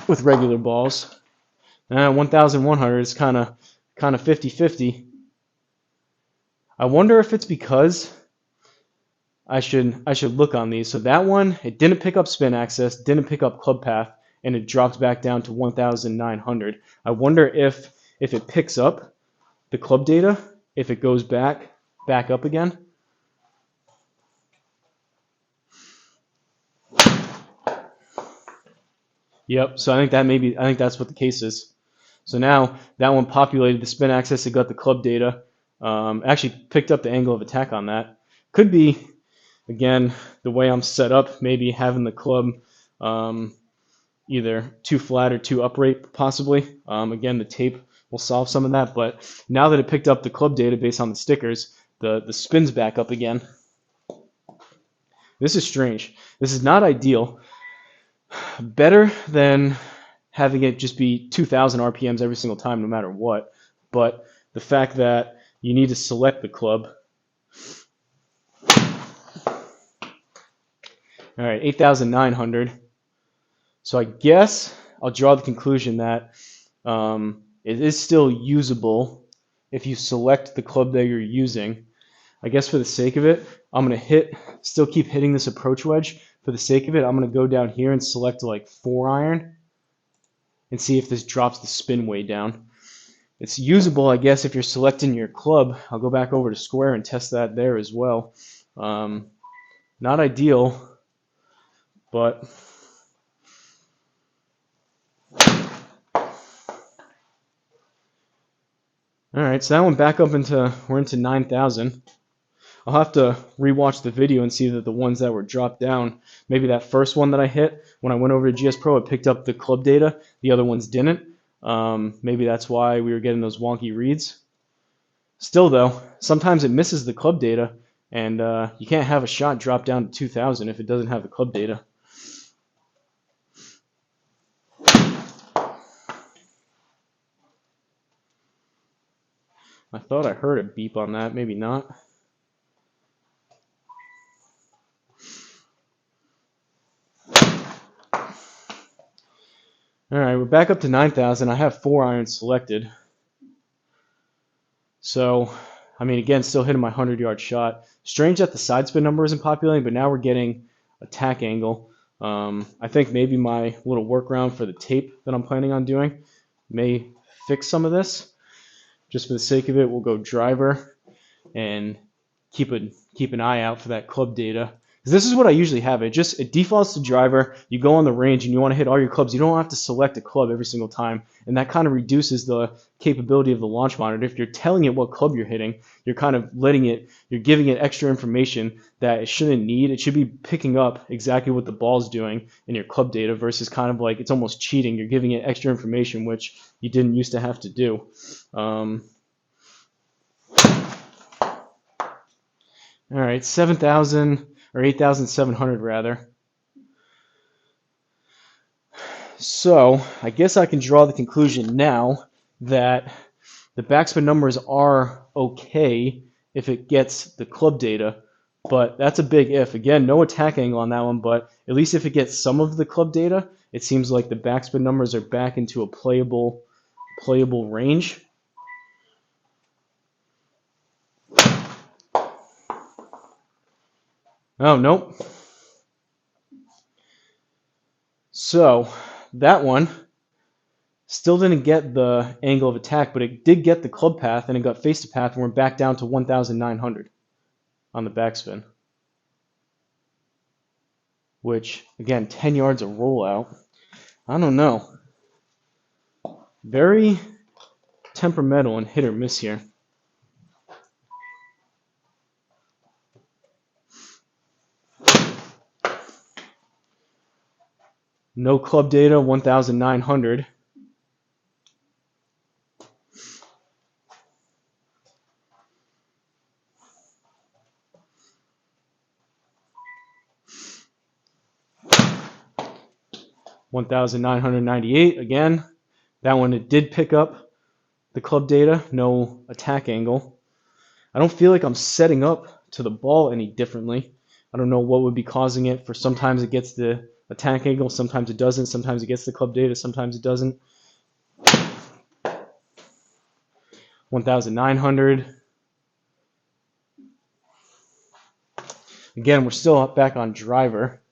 with regular balls. 1,100 is kind of 50-50. I wonder if it's because I should look on these. So that one, it didn't pick up spin access, didn't pick up club path, and it drops back down to 1,900. I wonder if it picks up the club data, if it goes back up again. Yep, so I think that's what the case is. So now that one populated the spin axis, it got the club data, actually picked up the angle of attack on that. Could be, again, the way I'm set up, maybe having the club either too flat or too upright, possibly. Again, the tape will solve some of that, but now that it picked up the club data based on the stickers, the spin's back up again. This is strange. This is not ideal. Better than having it just be 2,000 RPMs every single time, no matter what. But the fact that you need to select the club. All right, 8,900. So I guess I'll draw the conclusion that it is still usable if you select the club that you're using. I guess for the sake of it, I'm going to still keep hitting this approach wedge. For the sake of it, I'm going to go down here and select like 4-iron and see if this drops the spin way down. It's usable, I guess, if you're selecting your club. I'll go back over to square and test that there as well. Not ideal, but all right, so that went back up we're into 9,000. I'll have to rewatch the video and see that the ones that were dropped down, maybe that first one that I hit when I went over to GS Pro, it picked up the club data. The other ones didn't. Maybe that's why we were getting those wonky reads. Still, though, sometimes it misses the club data, and you can't have a shot drop down to 2,000 if it doesn't have the club data. I thought I heard a beep on that, maybe not. All right, we're back up to 9,000. I have 4-iron selected. So, I mean, again, still hitting my 100-yard shot. Strange that the side spin number isn't populating, but now we're getting attack angle. I think maybe my little workaround for the tape that I'm planning on doing may fix some of this. Just for the sake of it, we'll go driver and keep an eye out for that club data. Because this is what I usually have. It defaults to driver. You go on the range and you want to hit all your clubs. You don't have to select a club every single time, and that kind of reduces the capability of the launch monitor. If you're telling it what club you're hitting, you're kind of you're giving it extra information that it shouldn't need. It should be picking up exactly what the ball's doing in your club data versus kind of like it's almost cheating. You're giving it extra information which you didn't used to have to do. All right, 7,000 or 8,700 rather. So I guess I can draw the conclusion now that the backspin numbers are okay if it gets the club data, but that's a big if. Again, no attack angle on that one, but at least if it gets some of the club data, it seems like the backspin numbers are back into a playable range. Oh, nope. So that one still didn't get the angle of attack, but it did get the club path, and it got face to path, and we're back down to 1,900 on the backspin. Which, again, 10 yards of rollout. I don't know. Very temperamental and hit or miss here. No club data, 1,900. $1,998 again. That one it did pick up the club data, no attack angle. I don't feel like I'm setting up to the ball any differently. I don't know what would be causing it. For sometimes it gets the attack angle, sometimes it doesn't, sometimes it gets the club data, sometimes it doesn't. 1,900. Again, we're still back on driver.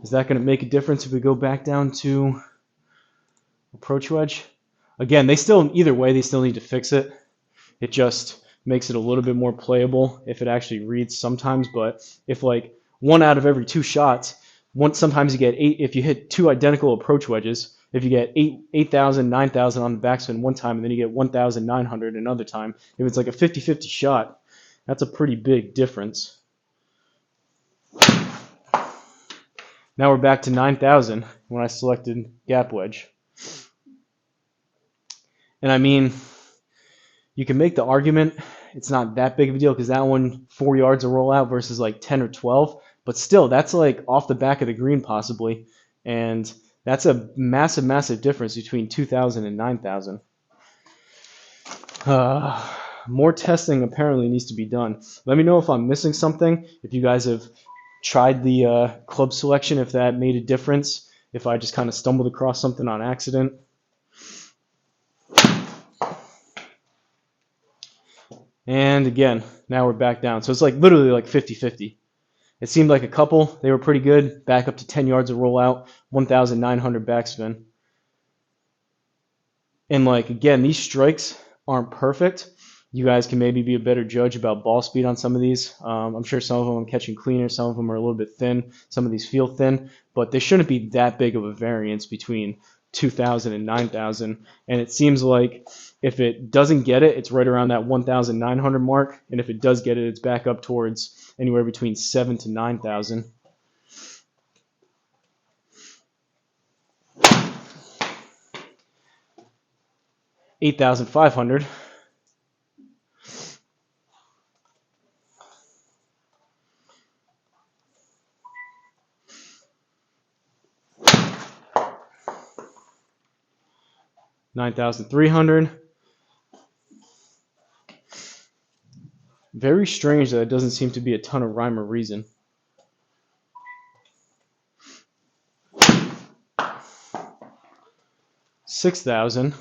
Is that going to make a difference if we go back down to approach wedge. Again, either way, they still need to fix it. It just makes it a little bit more playable if it actually reads sometimes. But if like 1 out of every 2 shots, sometimes you get 8, if you hit 2 identical approach wedges, if you get 8,000, 9,000 on the backswing one time, and then you get 1,900 another time, if it's like a 50-50 shot, that's a pretty big difference. Now we're back to 9,000 when I selected gap wedge. And I mean, you can make the argument it's not that big of a deal because that one 4 yards of rollout versus like 10 or 12, but still that's like off the back of the green possibly, and that's a massive, massive difference between 2,000 and 9,000. More testing apparently needs to be done. Let me know if I'm missing something, if you guys have tried the club selection, if that made a difference, if I just kind of stumbled across something on accident. And again, now we're back down. So it's like literally like 50-50. It seemed like a couple, they were pretty good, back up to 10 yards of rollout, 1,900 backspin. And like, again, these strikes aren't perfect. You guys can maybe be a better judge about ball speed on some of these. I'm sure some of them I'm catching cleaner, some of them are a little bit thin, some of these feel thin, but they shouldn't be that big of a variance between 2,000 and 9,000. And it seems like if it doesn't get it, it's right around that 1,900 mark. And if it does get it, it's back up towards anywhere between 7,000 to 9,000. $8,500. $9,300. Very strange that it doesn't seem to be a ton of rhyme or reason. $6,000.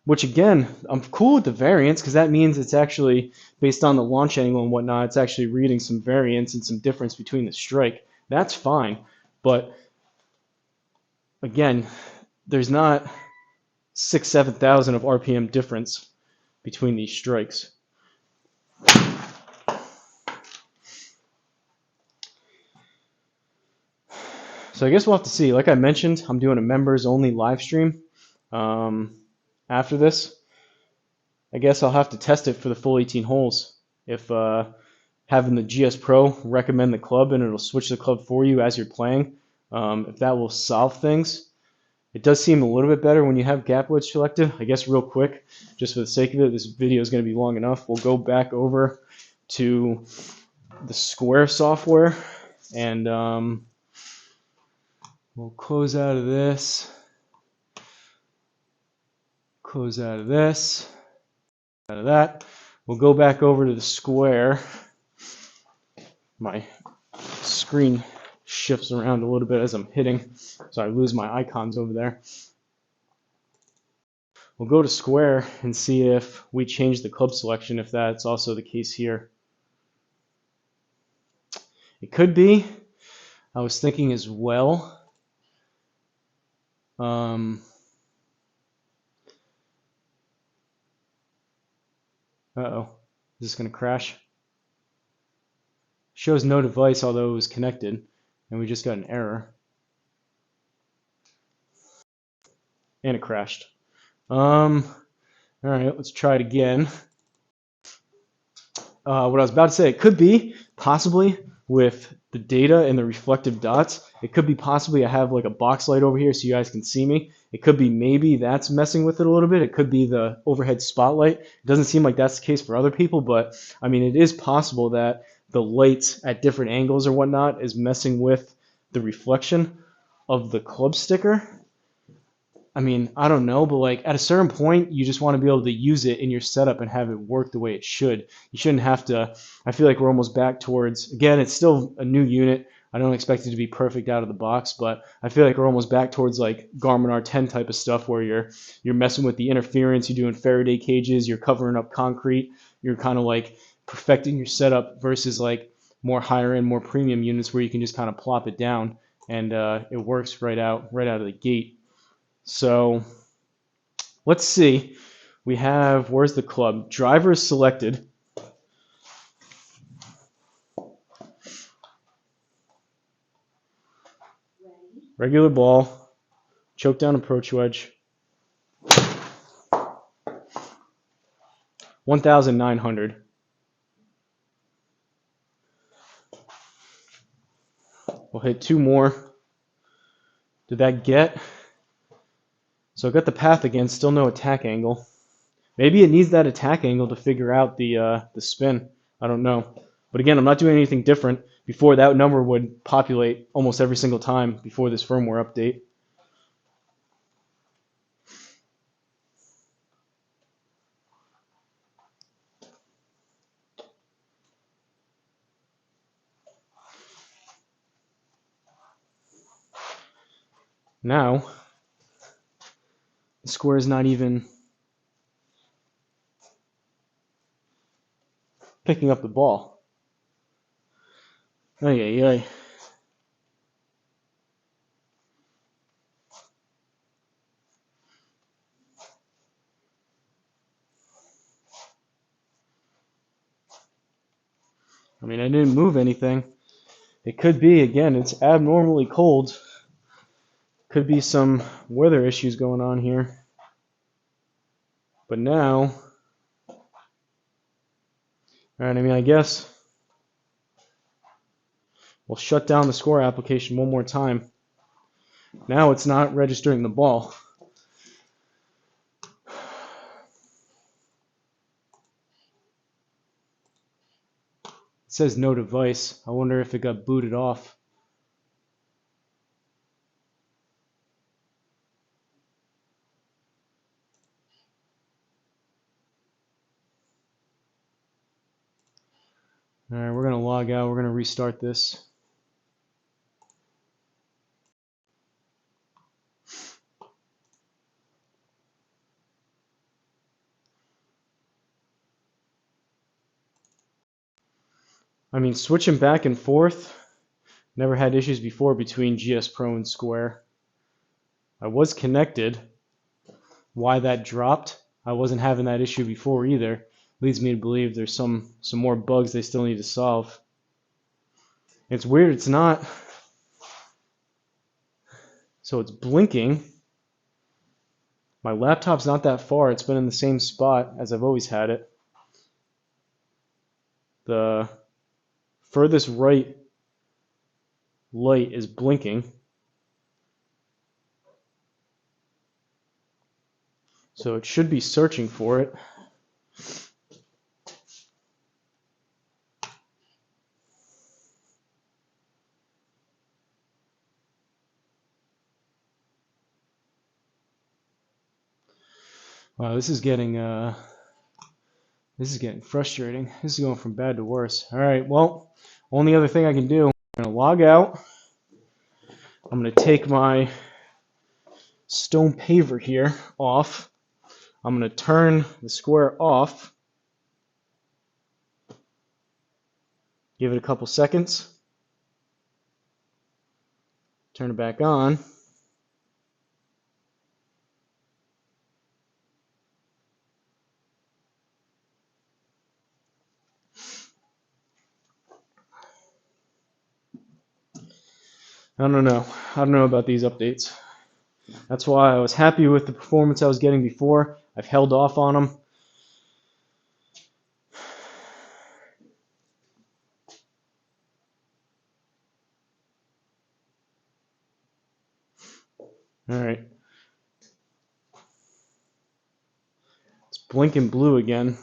Which again, I'm cool with the variance because that means it's actually based on the launch angle and whatnot. It's actually reading some variance and some difference between the strike. That's fine, but again, there's not 6,000-7,000 of RPM difference between these strikes. So I guess we'll have to see. Like I mentioned, I'm doing a members only live stream after this. I guess I'll have to test it for the full 18 holes. If having the GS Pro recommend the club and it'll switch the club for you as you're playing, if that will solve things. It does seem a little bit better when you have gap wedge selected. I guess real quick, just for the sake of it, this video is going to be long enough. We'll go back over to the Square software and we'll close out of this, close out of this, out of that. We'll go back over to the Square. My screen shifts around a little bit as I'm hitting, so I lose my icons over there. We'll go to Square and see if we change the club selection, if that's also the case here. It could be. I was thinking as well. Uh-oh, is this going to crash? Shows no device, although it was connected, and we just got an error. And it crashed. All right, let's try it again. What I was about to say, it could be possibly with the data and the reflective dots. It could be possibly I have like a box light over here so you guys can see me. It could be maybe that's messing with it a little bit. It could be the overhead spotlight. It doesn't seem like that's the case for other people, but I mean, it is possible that the lights at different angles or whatnot is messing with the reflection of the club sticker. I mean, I don't know, but like at a certain point, you just want to be able to use it in your setup and have it work the way it should. You shouldn't have to. I feel like we're almost back towards, again, it's still a new unit. I don't expect it to be perfect out of the box, but I feel like we're almost back towards like Garmin R10 type of stuff where you're messing with the interference, you're doing Faraday cages, you're covering up concrete, you're kind of like perfecting your setup versus like more higher end, more premium units where you can just kind of plop it down and it works right out of the gate. So let's see. We have, where's the club? Driver is selected. Regular ball, choke down approach wedge. 1,900. We'll hit 2 more. Did that get? So I got the path again, still no attack angle. Maybe it needs that attack angle to figure out the spin. I don't know. But again, I'm not doing anything different. Before, that number would populate almost every single time before this firmware update. Now, the square is not even picking up the ball. Ay, ay, ay. I mean, I didn't move anything. It could be, again, it's abnormally cold. Could be some weather issues going on here. But now, alright, I mean, I guess we'll shut down the score application one more time. Now it's not registering the ball. It says no device. I wonder if it got booted off. Alright, we're going to log out. We're going to restart this. I mean, switching back and forth, never had issues before between GS Pro and Square. I was connected. Why that dropped, I wasn't having that issue before either. Leads me to believe there's some more bugs they still need to solve. It's weird, it's not. So it's blinking. My laptop's not that far. It's been in the same spot as I've always had it. The furthest right light is blinking. So it should be searching for it. Wow, this is getting frustrating. This is going from bad to worse. All right, well, only other thing I can do, I'm going to log out. I'm going to take my stone paver here off. I'm going to turn the square off. Give it a couple seconds. Turn it back on. I don't know. I don't know about these updates. That's why I was happy with the performance I was getting before. I've held off on them. All right. It's blinking blue again.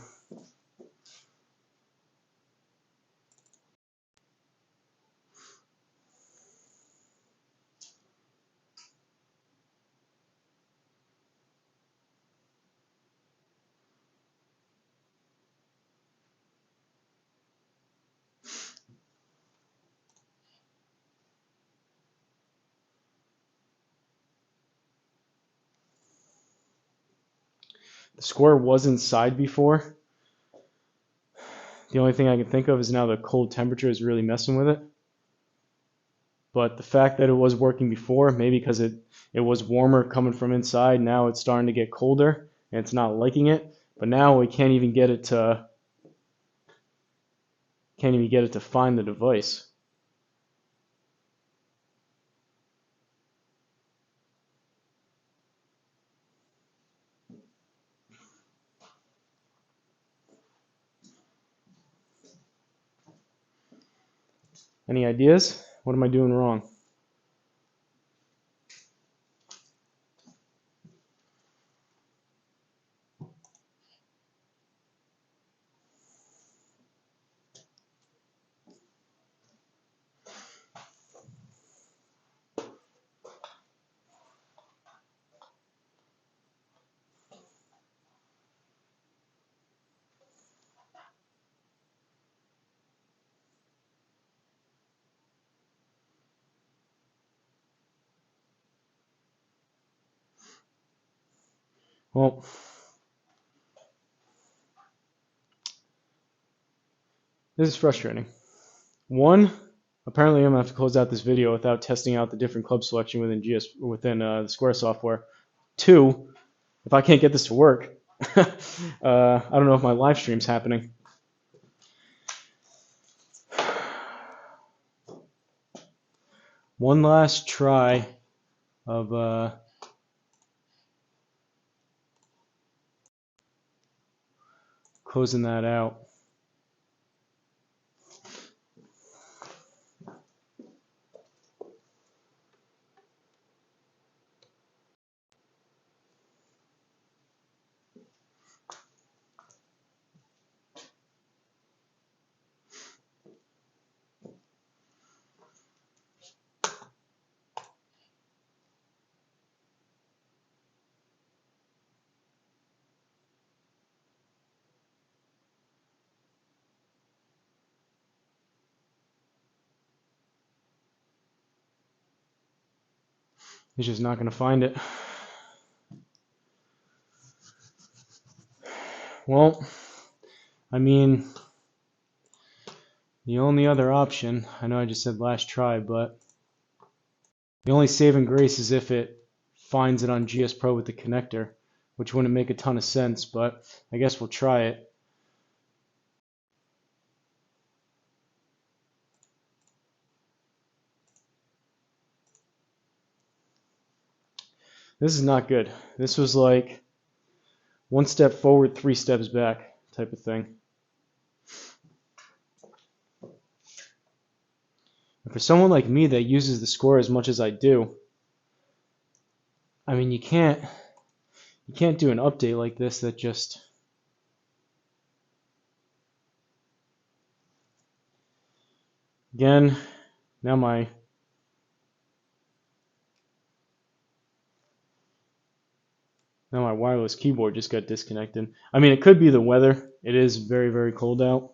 The square was inside before. The only thing I can think of is now the cold temperature is really messing with it. but the fact that it was working before, maybe because it was warmer coming from inside, now it's starting to get colder and it's not liking it. But now we can't even get it to find the device. Any ideas? What am I doing wrong? Well, this is frustrating. One, apparently I'm going to have to close out this video without testing out the different club selection within the Square software. Two, if I can't get this to work, I don't know if my live stream's happening. One last try of closing that out. It's just not going to find it. Well, I mean, the only other option, I know I just said last try, but the only saving grace is if it finds it on GS Pro with the connector, which wouldn't make a ton of sense, but I guess we'll try it. This is not good. This was like one step forward, 3 steps back type of thing. And for someone like me that uses the Square as much as I do, I mean, you can't do an update like this that just again, now my wireless keyboard just got disconnected. I mean, it could be the weather. It is very, very cold out.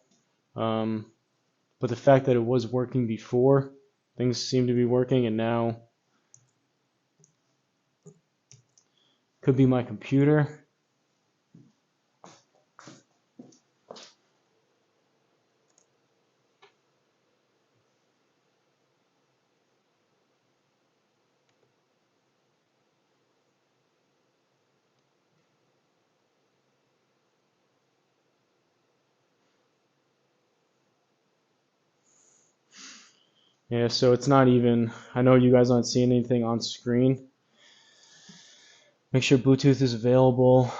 But the fact that it was working before, things seem to be working, and now could be my computer. Yeah, so it's not even, I know you guys aren't seeing anything on screen. Make sure Bluetooth is available.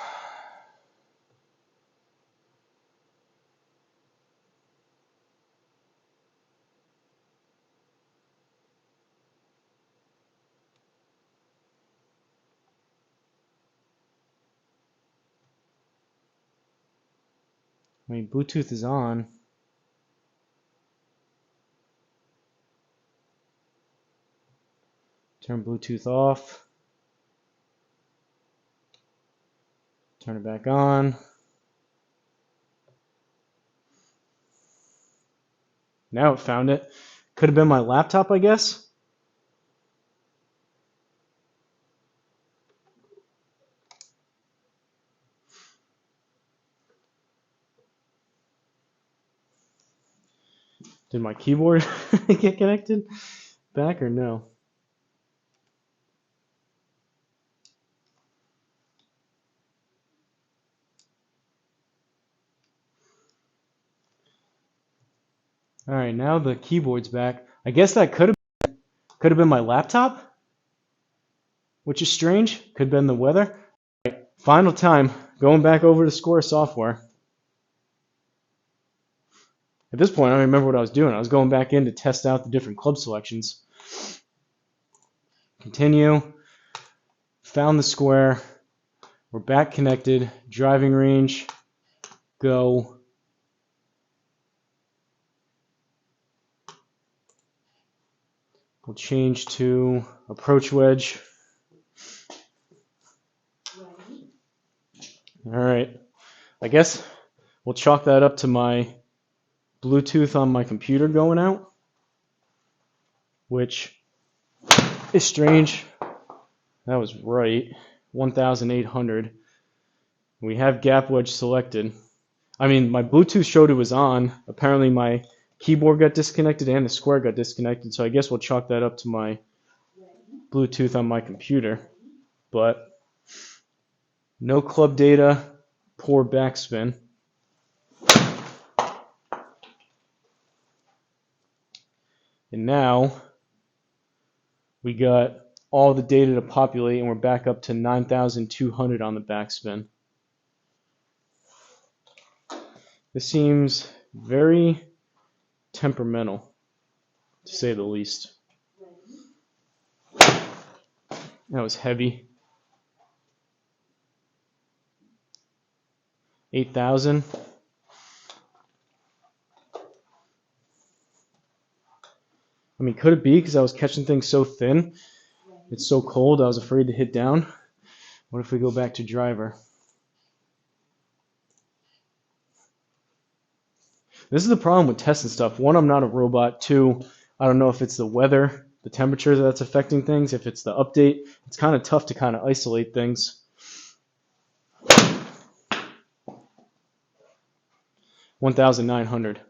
I mean, Bluetooth is on. Turn Bluetooth off. Turn it back on. Now it found it. Could have been my laptop, I guess. Did my keyboard get connected? back or no? All right, now the keyboard's back. I guess that could have been my laptop, which is strange. Could have been the weather. All right, final time, going back over to Score software. At this point, I don't remember what I was doing. I was going back in to test out the different club selections. Continue. Found the square. We're back connected. Driving range. Go. We'll change to approach wedge. All right. I guess we'll chalk that up to my Bluetooth on my computer going out, which is strange. That was right. 1,800. We have gap wedge selected. I mean, my Bluetooth showed it was on. Apparently my keyboard got disconnected and the square got disconnected, so I guess we'll chalk that up to my Bluetooth on my computer. But no club data, poor backspin. And now we got all the data to populate, and we're back up to 9,200 on the backspin. This seems very temperamental, to say the least. That was heavy. 8,000. I mean, could it be because I was catching things so thin? It's so cold, I was afraid to hit down. What if we go back to driver? This is the problem with testing stuff. One, I'm not a robot. Two, I don't know if it's the weather, the temperature that's affecting things, if it's the update. It's kind of tough to kind of isolate things. 1,900.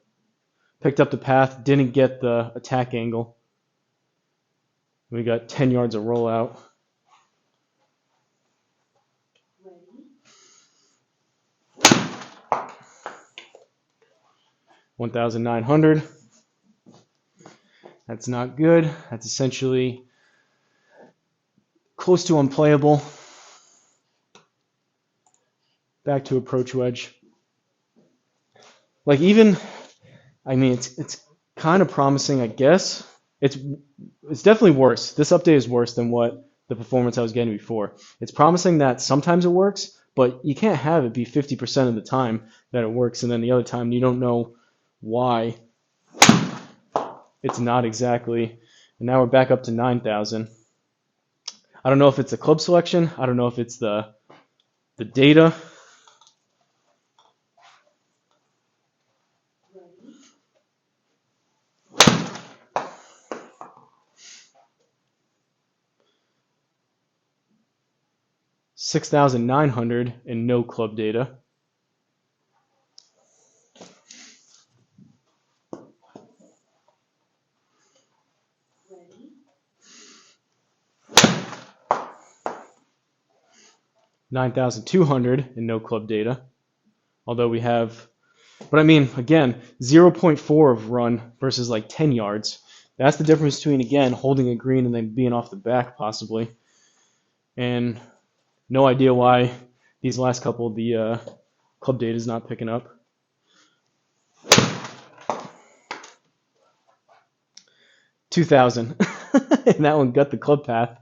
Picked up the path, didn't get the attack angle. We got 10 yards of rollout. $1,900. That's not good. That's essentially close to unplayable. Back to approach wedge. Like even, I mean, it's kind of promising, I guess. It's definitely worse. This update is worse than what the performance I was getting before. It's promising that sometimes it works, but you can't have it be 50% of the time that it works, and then the other time you don't know why it's not exactly. And now we're back up to 9,000. I don't know if it's the club selection. I don't know if it's the data. $6,900 and no club data. $9,200 and no club data. Although we have, but I mean, again, 0.4 of run versus like 10 yards. That's the difference between, again, holding a green and then being off the back possibly. And no idea why these last couple of the club data is not picking up. $2,000. And that one got the club path.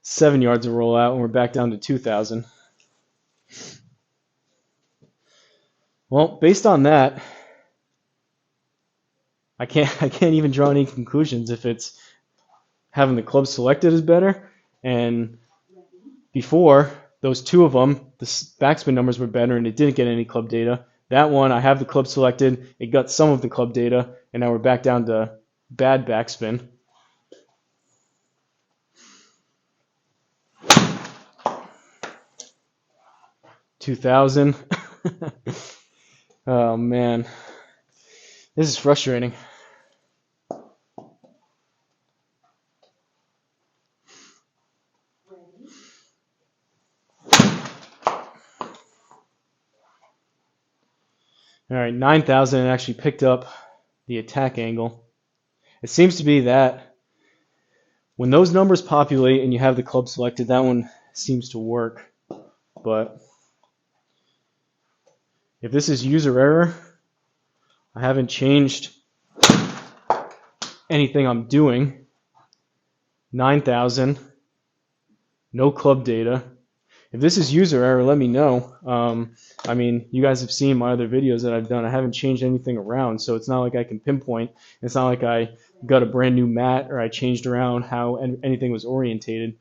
7 yards of rollout, and we're back down to 2,000. Well, based on that, I can't even draw any conclusions if it's having the club selected is better. And before, those two of them, the backspin numbers were better, and it didn't get any club data. That one, I have the club selected. It got some of the club data, and now we're back down to bad backspin. $2,000. Oh man, this is frustrating. All right, 9,000 actually picked up the attack angle. It seems to be that when those numbers populate and you have the club selected, that one seems to work. But if this is user error, I haven't changed anything I'm doing. 9,000, no club data. If this is user error, let me know. I mean, you guys have seen my other videos that I've done. I haven't changed anything around, so it's not like I can pinpoint. It's not like I got a brand new mat or I changed around how anything was orientated.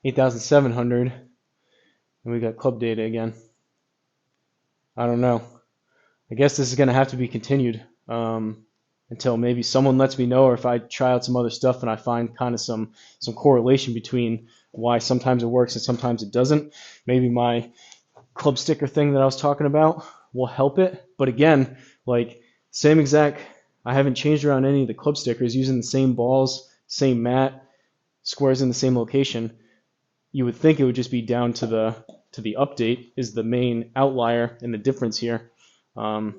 8,700, and we got club data again. I don't know. I guess this is going to have to be continued until maybe someone lets me know, or if I try out some other stuff and I find kind of some correlation between why sometimes it works and sometimes it doesn't. Maybe my club sticker thing that I was talking about will help it. But again, like same exact, I haven't changed around any of the club stickers, using the same balls, same mat, squares in the same location. You would think it would just be down to the update is the main outlier and the difference here. I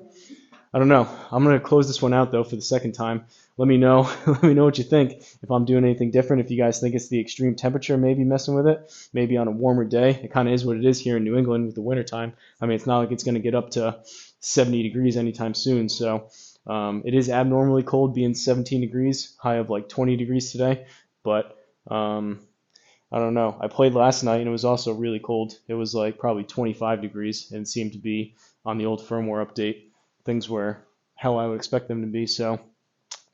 don't know. I'm going to close this one out though for the second time. Let me know. Let me know what you think. If I'm doing anything different, if you guys think it's the extreme temperature maybe messing with it, maybe on a warmer day. It kind of is what it is here in New England with the winter time. I mean, it's not like it's going to get up to 70 degrees anytime soon. So it is abnormally cold, being 17 degrees, high of like 20 degrees today. But I don't know. I played last night and it was also really cold. It was like probably 25 degrees and it seemed to be on the old firmware update. Things were how I would expect them to be. So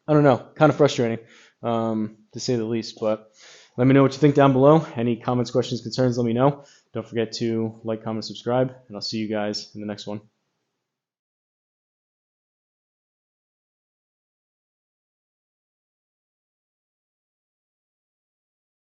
I don't know. Kind of frustrating to say the least. But let me know what you think down below. Any comments, questions, concerns, let me know. Don't forget to like, comment, subscribe, and I'll see you guys in the next one.